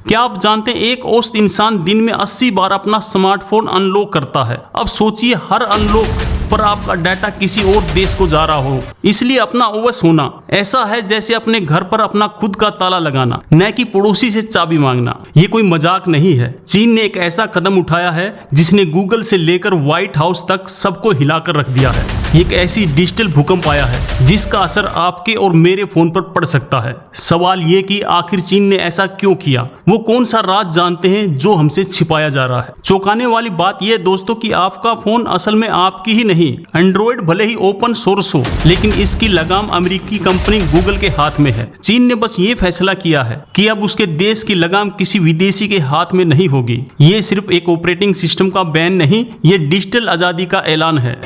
क्या आप जानते हैं एक औसत इंसान दिन में 80 बार अपना स्मार्टफोन अनलॉक करता है। अब सोचिए हर अनलॉक पर आपका डाटा किसी और देश को जा रहा हो। इसलिए अपना ओएस होना ऐसा है जैसे अपने घर पर अपना खुद का ताला लगाना, न कि पड़ोसी से चाबी मांगना। ये कोई मजाक नहीं है। चीन ने एक ऐसा कदम उठाया है जिसने गूगल से लेकर व्हाइट हाउस तक सबको हिलाकर रख दिया है। एक ऐसी डिजिटल भूकंप आया है जिसका असर आपके और मेरे फोन पर पड़ सकता है। सवाल ये कि आखिर चीन ने ऐसा क्यों किया, वो कौन सा राज जानते हैं जो हमसे छिपाया जा रहा है। चौंकाने वाली बात यह दोस्तों कि आपका फोन असल में आपकी ही नहीं, एंड्रॉइड भले ही ओपन सोर्स हो, लेकिन इसकी लगाम अमेरिकी कंपनी गूगल के हाथ में है। चीन ने बस ये फैसला किया है कि अब उसके देश की लगाम किसी विदेशी के हाथ में नहीं होगी। ये सिर्फ एक ऑपरेटिंग सिस्टम का बैन नहीं, ये डिजिटल आजादी का ऐलान है।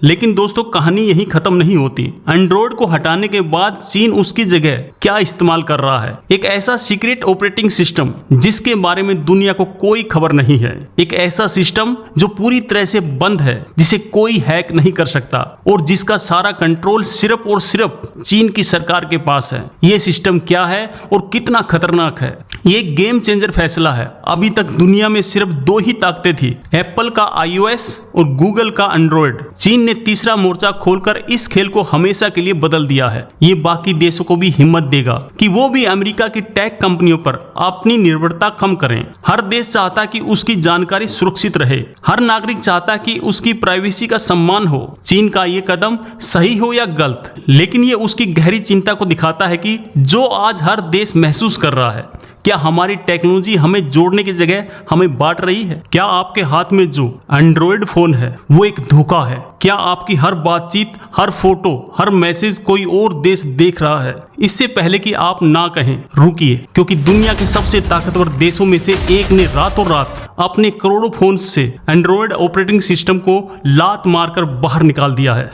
लेकिन दोस्तों कहानी यहीं खत्म नहीं होती। एंड्रॉइड को हटाने के बाद चीन उसकी जगह क्या इस्तेमाल कर रहा है? एक ऐसा सीक्रेट ऑपरेटिंग सिस्टम जिसके बारे में दुनिया को कोई खबर नहीं है। एक ऐसा सिस्टम जो पूरी तरह से बंद है, जिसे कोई हैक नहीं कर सकता और जिसका सारा कंट्रोल सिर्फ और सिर्फ चीन की सरकार के पास है। ये सिस्टम क्या है और कितना खतरनाक है? ये गेम चेंजर फैसला है। अभी तक दुनिया में सिर्फ दो ही ताकतें थी, एप्पल का iOS और गूगल का एंड्रॉइड। चीन ने तीसरा मोर्चा खोलकर इस खेल को हमेशा के लिए बदल दिया है। ये बाकी देशों को भी हिम्मत देगा कि वो भी अमेरिका की टेक कंपनियों पर अपनी निर्भरता कम करें। हर देश चाहता कि उसकी जानकारी सुरक्षित रहे, हर नागरिक चाहता कि उसकी प्राइवेसी का सम्मान हो। चीन का ये कदम सही हो या गलत, लेकिन ये उसकी गहरी चिंता को दिखाता है कि जो आज हर देश महसूस कर रहा है। क्या हमारी टेक्नोलॉजी हमें जोड़ने की जगह हमें बांट रही है? क्या आपके हाथ में जो एंड्रॉइड फोन है वो एक धोखा है? क्या आपकी हर बातचीत, हर फोटो, हर मैसेज कोई और देश देख रहा है? इससे पहले कि आप ना कहें, रुकिए, क्योंकि दुनिया के सबसे ताकतवर देशों में से एक ने रातों रात अपने करोड़ों फोन से एंड्रॉइड ऑपरेटिंग सिस्टम को लात मारकर बाहर निकाल दिया है।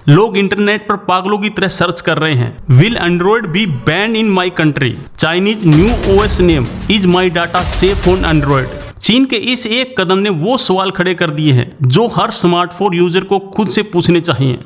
लोग इंटरनेट पर पागलों की तरह सर्च कर रहे हैं, will Android B ban in my country? Chinese new OS name is my data safe on Android? चीन के इस एक कदम ने वो सवाल खड़े कर दिए हैं जो हर स्मार्टफोन यूजर को खुद से पूछने चाहिए।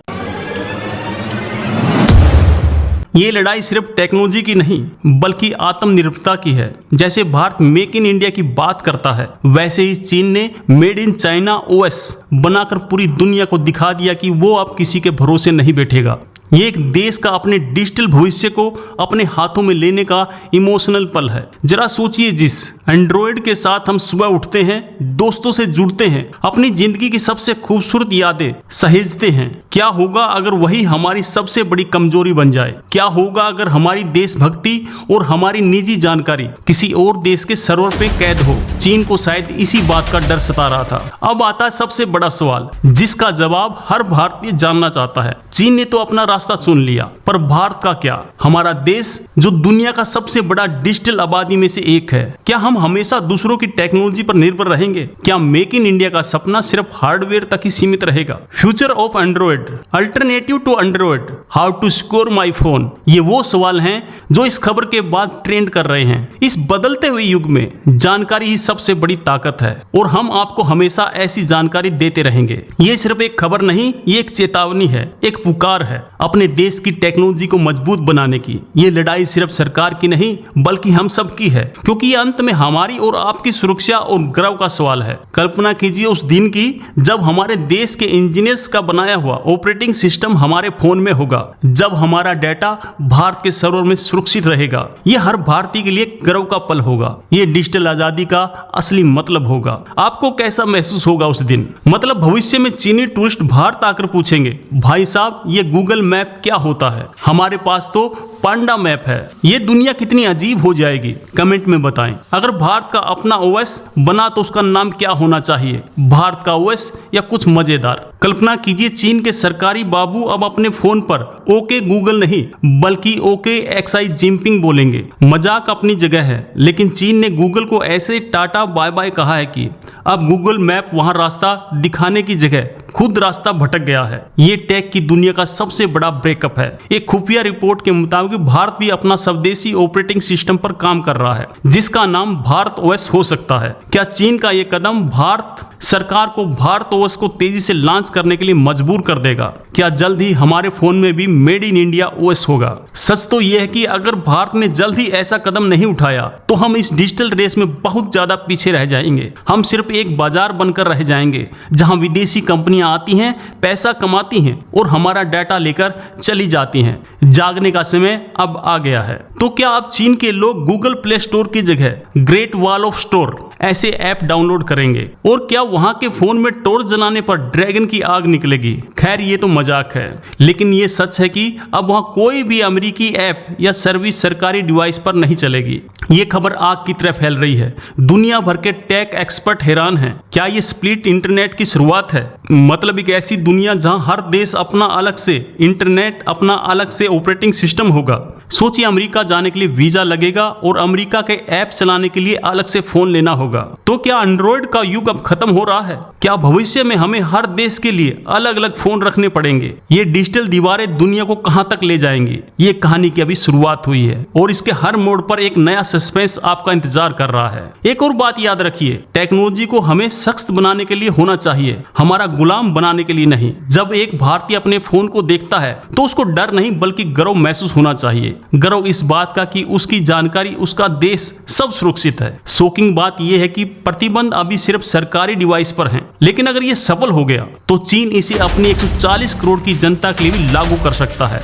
ये लड़ाई सिर्फ टेक्नोलॉजी की नहीं बल्कि आत्मनिर्भरता की है। जैसे भारत मेक इन इंडिया की बात करता है, वैसे ही चीन ने मेड इन चाइना ओएस बनाकर पूरी दुनिया को दिखा दिया कि वो अब किसी के भरोसे नहीं बैठेगा। ये एक देश का अपने डिजिटल भविष्य को अपने हाथों में लेने का इमोशनल पल है। जरा सोचिए, जिस एंड्रॉइड के साथ हम सुबह उठते हैं, दोस्तों से जुड़ते हैं, अपनी जिंदगी की सबसे खूबसूरत यादें सहेजते हैं, क्या होगा अगर वही हमारी सबसे बड़ी कमजोरी बन जाए? क्या होगा अगर हमारी देशभक्ति और हमारी निजी जानकारी किसी और देश के सर्वर पे कैद हो? चीन को शायद इसी बात का डर सता रहा था। अब आता है सबसे बड़ा सवाल, जिसका जवाब हर भारतीय जानना चाहता है। चीन ने तो अपना रास्ता चुन लिया, पर भारत का क्या? हमारा देश जो दुनिया का सबसे बड़ा डिजिटल आबादी में से एक है, क्या हम हमेशा दूसरों की टेक्नोलॉजी पर निर्भर रहेंगे? क्या मेक इन इंडिया का सपना सिर्फ हार्डवेयर तक ही सीमित रहेगा? Future of Android, alternative to Android, how to secure my phone, ये वो सवाल हैं जो इस खबर के बाद ट्रेंड कर रहे हैं। इस बदलते हुए युग में जानकारी ही सबसे बड़ी ताकत है और हम आपको हमेशा ऐसी जानकारी देते रहेंगे। ये सिर्फ एक खबर नहीं, ये एक चेतावनी है, एक पुकार है अपने देश की टेक्नोलॉजी को मजबूत बनाने की। ये लड़ाई सिर्फ सरकार की नहीं बल्कि हम सब की है, क्योंकि ये अंत में हमारी और आपकी सुरक्षा और गर्व का सवाल है। कल्पना कीजिए उस दिन की जब हमारे देश के इंजीनियर्स का बनाया हुआ ऑपरेटिंग सिस्टम हमारे फोन में होगा, जब हमारा डाटा भारत के सर्वर में सुरक्षित रहेगा। ये हर भारतीय के लिए गर्व का पल होगा। ये डिजिटल आजादी का असली मतलब होगा। आपको कैसा महसूस होगा उस दिन? मतलब भविष्य में चीनी टूरिस्ट भारत आकर पूछेंगे, भाई साहब ये गूगल मैप क्या होता है? हमारे पास तो पांडा मैप है। ये दुनिया कितनी अजीब हो जाएगी, कमेंट में बताएं। अगर भारत का अपना ओएस बना तो उसका नाम क्या होना चाहिए? भारत का ओएस या कुछ मजेदार? कल्पना कीजिए चीन के सरकारी बाबू अब अपने फोन पर ओके गूगल नहीं बल्कि ओके एक्साई जिनपिंग बोलेंगे। मजाक अपनी जगह है, लेकिन चीन ने गूगल को ऐसे टाटा बाय बाय कहा है कि अब गूगल मैप वहां रास्ता दिखाने की जगह खुद रास्ता भटक गया है। ये टेक की दुनिया का सबसे बड़ा ब्रेकअप है। एक खुफिया रिपोर्ट के मुताबिक भारत भी अपना स्वदेशी ऑपरेटिंग सिस्टम पर काम कर रहा है, जिसका नाम भारत ओएस हो सकता है। क्या चीन का ये कदम भारत सरकार को भारत ओएस को तेजी से लॉन्च करने के लिए मजबूर कर देगा। क्या जल्द ही हमारे फोन में भी मेड इन इंडिया ओएस होगा? सच तो यह है कि अगर भारत ने जल्द ही ऐसा कदम नहीं उठाया तो हम इस डिजिटल रेस में बहुत ज्यादा पीछे रह जाएंगे। हम सिर्फ एक बाजार बनकर रह जाएंगे जहां विदेशी कंपनियां आती हैं, पैसा कमाती हैं और हमारा डाटा लेकर चली जाती हैं। जागने का समय अब आ गया है। तो क्या अब चीन के लोग गूगल प्ले स्टोर की जगह ग्रेट वॉल ऑफ स्टोर ऐसे ऐप डाउनलोड करेंगे? और क्या वहां के फोन में टॉर्च जलाने पर ड्रैगन की आग निकलेगी? खैर ये तो मजाक है, लेकिन ये सच है कि अब वहां कोई भी अमेरिकी ऐप या सर्विस सरकारी डिवाइस पर नहीं चलेगी। ये खबर आग की तरह फैल रही है। दुनिया भर के टेक एक्सपर्ट हैरान हैं। क्या ये स्प्लिट इंटरनेट की शुरुआत है? मतलब एक ऐसी दुनिया जहां हर देश अपना अलग से इंटरनेट, अपना अलग से ऑपरेटिंग सिस्टम होगा। सोचिए, अमेरिका जाने के लिए वीजा लगेगा और अमेरिका के ऐप चलाने के लिए अलग से फोन लेना होगा। तो क्या एंड्रॉइड का युग अब खत्म हो रहा है? क्या भविष्य में हमें हर देश के लिए अलग अलग फोन रखने पड़ेंगे? ये डिजिटल दीवारें दुनिया को कहां तक ले जाएंगी? ये कहानी की अभी शुरुआत हुई है और इसके हर मोड़ पर एक नया सस्पेंस आपका इंतजार कर रहा है। एक और बात याद रखिए, टेक्नोलॉजी को हमें सख्त बनाने के लिए होना चाहिए, हमारा गुलाम बनाने के लिए नहीं। जब एक भारतीय अपने फोन को देखता है तो उसको डर नहीं बल्कि गर्व महसूस होना चाहिए। गर्व इस बात का कि उसकी जानकारी, उसका देश सब सुरक्षित है। शॉकिंग बात यह है कि प्रतिबंध अभी सिर्फ सरकारी डिवाइस पर हैं, लेकिन अगर यह सफल हो गया तो चीन इसे अपनी 140 करोड़ की जनता के लिए भी लागू कर सकता है।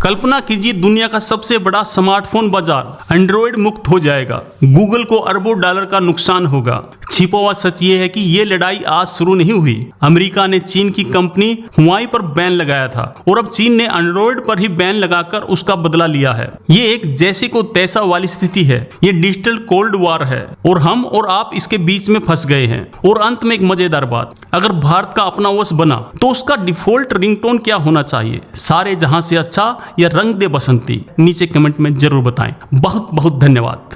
कल्पना कीजिए, दुनिया का सबसे बड़ा स्मार्टफोन बाजार एंड्रॉइड मुक्त हो जाएगा। गूगल को अरबों डॉलर का नुकसान होगा। छिपा हुआ सच ये है कि ये लड़ाई आज शुरू नहीं हुई। अमेरिका ने चीन की कंपनी हुआई पर बैन लगाया था और अब चीन ने एंड्रॉइड पर ही बैन लगाकर उसका बदला लिया है। ये एक जैसे को तैसा वाली स्थिति है। ये डिजिटल कोल्ड वॉर है और हम और आप इसके बीच में फंस गए हैं। और अंत में एक मजेदार बात, अगर भारत का अपना ओएस बना तो उसका डिफॉल्ट रिंगटोन क्या होना चाहिए? सारे जहां से अच्छा या रंग दे बसंती? नीचे कमेंट में जरूर बताएं। बहुत बहुत धन्यवाद।